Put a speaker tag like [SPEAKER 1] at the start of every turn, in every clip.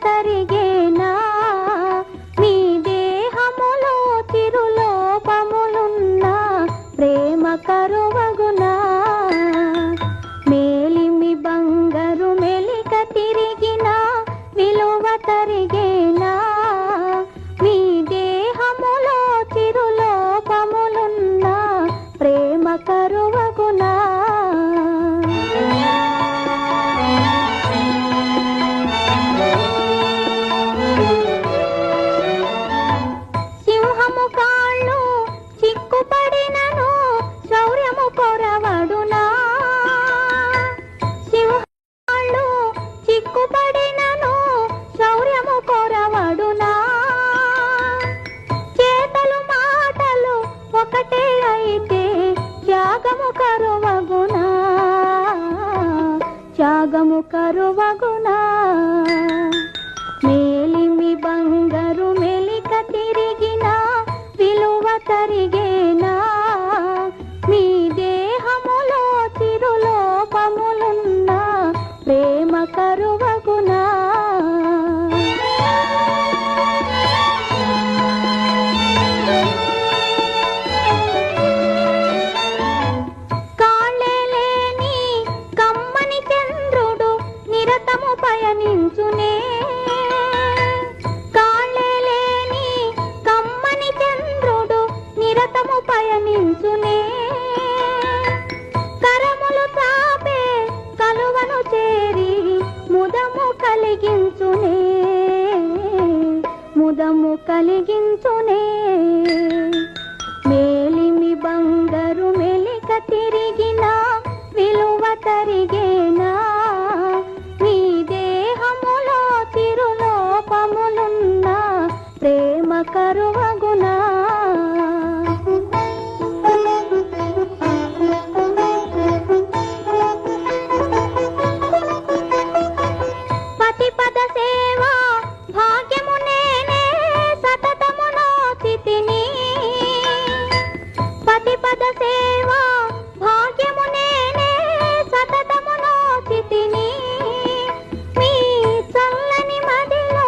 [SPEAKER 1] తరిగేనా మీ దేహములో చిరులోపములున్నా ప్రేమ కరువగునా మేలిమి బంగారు మెలిక తిరిగిన విలువ తరిగేనా మీ దేహములో చిరులోపములున్నా ప్రేమ కరువగునా సింహము కాళ్ళు చిక్కుపడినను శౌర్యము కొరవడునా సింహాలు చిక్కుపడినను శౌర్యము కొరవడునా చేతలు మాటలు ఒకటే అయితే త్యాగము కరువగునా త్యాగము కరువగునా మేలిమి బంగారు మెలిక తిరిగిన విలువ తరిగేనా మీ దేహములో చిరులోపములున్నా ప్రేమ కరువగునా కాళ్ళే లేని కమ్మని చంద్రుడు నిరతము పయనించునే కాళ్ళే లేని కమ్మని చంద్రుడు నిరతము పయనించునే కరములు తాపే కలువను చేరి ముదము కలిగించునే ముదము కలిగించునే మేలిమి బంగారు మెలిక తిరిగిన విలువ తరిగేనా మీ దేహములో చిరులోపములున్నా ప్రేమ కరువగునా పతిపద సేవ భాగ్యము నేనే సతతము నోచితిని పతిపద సేవ భాగ్యము నేనే సతతము నోచితిని మీ చల్లని మదిలో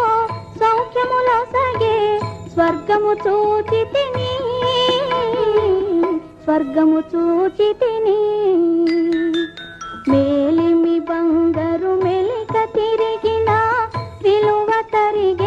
[SPEAKER 1] సౌఖ్యములో సగే స్వర్గము చూచితిని స్వర్గము చూచితిని మేలిమి బంగారు మెలిక తిరిగిన విలువ తరిగే